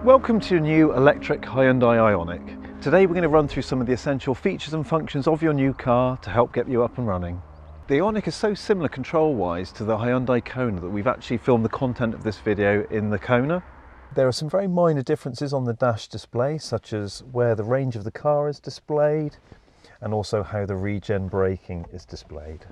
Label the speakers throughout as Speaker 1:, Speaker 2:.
Speaker 1: Welcome to your new electric Hyundai Ioniq. Today we're going to run through some of the essential features and functions of your new car to help get you up and running. The Ioniq is so similar control-wise to the Hyundai Kona that we've actually filmed the content of this video in the Kona. There are some very minor differences on the dash display, such as where the range of the car is displayed and also how the regen braking is displayed.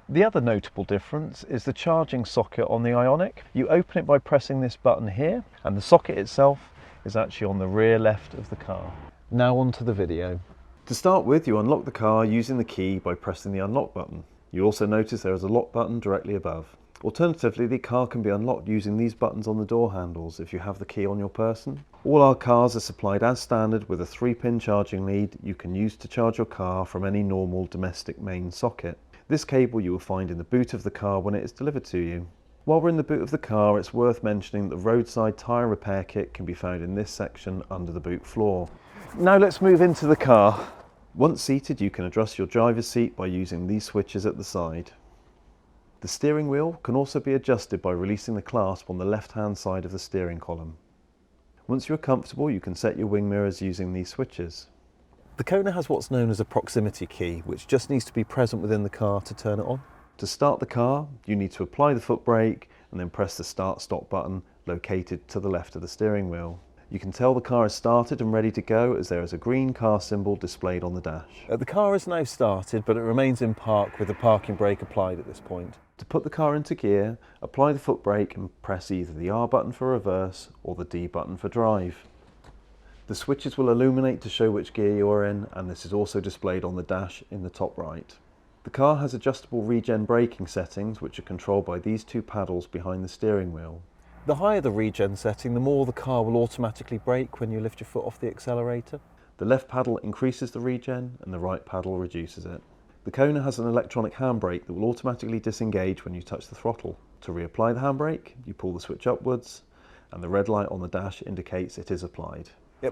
Speaker 1: The other notable difference is the charging socket on the Ioniq. You open it by pressing this button here, and the socket itself is actually on the rear left of the car. Now on to the video. To start with, you unlock the car using the key by pressing the unlock button. You also notice there is a lock button directly above. Alternatively, the car can be unlocked using these buttons on the door handles if you have the key on your person. All our cars are supplied as standard with a 3-pin charging lead you can use to charge your car from any normal domestic main socket. This cable you will find in the boot of the car when it is delivered to you. While we're in the boot of the car, it's worth mentioning that the roadside tyre repair kit can be found in this section under the boot floor. Now let's move into the car. Once seated, you can adjust your driver's seat by using these switches at the side. The steering wheel can also be adjusted by releasing the clasp on the left-hand side of the steering column. Once you are comfortable, you can set your wing mirrors using these switches. The Kona has what's known as a proximity key, which just needs to be present within the car to turn it on. To start the car, you need to apply the foot brake and then press the start-stop button located to the left of the steering wheel. You can tell the car is started and ready to go as there is a green car symbol displayed on the dash. The car is now started, but it remains in park with the parking brake applied at this point. To put the car into gear, apply the foot brake and press either the R button for reverse or the D button for drive. The switches will illuminate to show which gear you are in, and this is also displayed on the dash in the top right. The car has adjustable regen braking settings which are controlled by these two paddles behind the steering wheel. The higher the regen setting, the more the car will automatically brake when you lift your foot off the accelerator. The left paddle increases the regen and the right paddle reduces it. The Kona has an electronic handbrake that will automatically disengage when you touch the throttle. To reapply the handbrake, you pull the switch upwards and the red light on the dash indicates it is applied.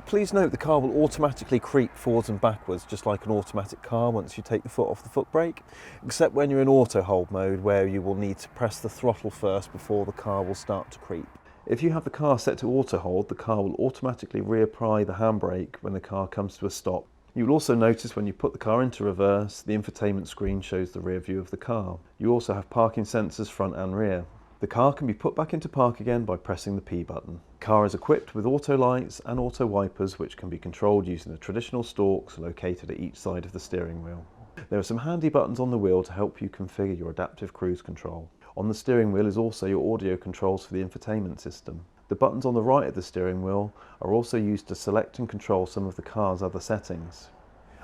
Speaker 1: Please note the car will automatically creep forwards and backwards just like an automatic car once you take the foot off the foot brake, except when you're in auto hold mode where you will need to press the throttle first before the car will start to creep. If you have the car set to auto hold, the car will automatically reapply the handbrake when the car comes to a stop. You will also notice when you put the car into reverse, the infotainment screen shows the rear view of the car. You also have parking sensors front and rear. The car can be put back into park again by pressing the P button. The car is equipped with auto lights and auto wipers which can be controlled using the traditional stalks located at each side of the steering wheel. There are some handy buttons on the wheel to help you configure your adaptive cruise control. On the steering wheel is also your audio controls for the infotainment system. The buttons on the right of the steering wheel are also used to select and control some of the car's other settings.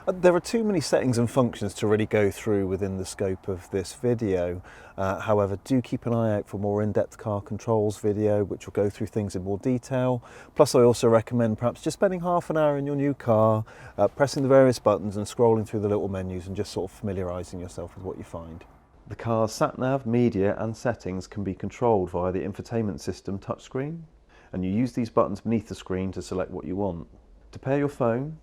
Speaker 1: There are too many settings and functions to really go through within the scope of this video. However, do keep an eye out for more in-depth car controls video, which will go through things in more detail. Plus, I also recommend perhaps just spending half an hour in your new car, pressing the various buttons and scrolling through the little menus and just sort of familiarising yourself with what you find. The car's sat-nav, media and settings can be controlled via the infotainment system touchscreen, and you use these buttons beneath the screen to select what you want. To pair your phone,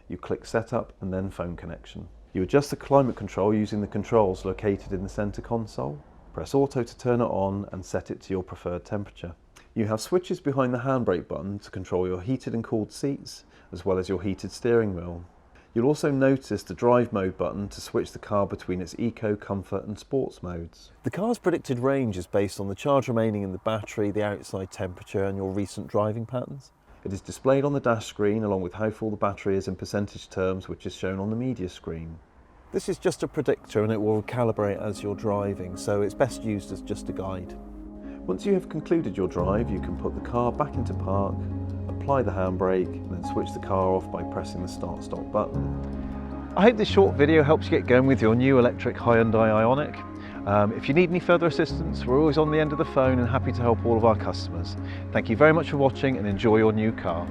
Speaker 1: you click Setup and then Phone Connection. You adjust the climate control using the controls located in the centre console. Press Auto to turn it on and set it to your preferred temperature. You have switches behind the handbrake button to control your heated and cooled seats, as well as your heated steering wheel. You'll also notice the Drive Mode button to switch the car between its Eco, Comfort and Sports modes. The car's predicted range is based on the charge remaining in the battery, the outside temperature and your recent driving patterns. It is displayed on the dash screen along with how full the battery is in percentage terms, which is shown on the media screen. This is just a predictor and it will calibrate as you're driving, so it's best used as just a guide. Once you have concluded your drive, you can put the car back into park, apply the handbrake and then switch the car off by pressing the start-stop button. I hope this short video helps you get going with your new electric Hyundai Ioniq. If you need any further assistance, we're always on the end of the phone and happy to help all of our customers. Thank you very much for watching and enjoy your new car.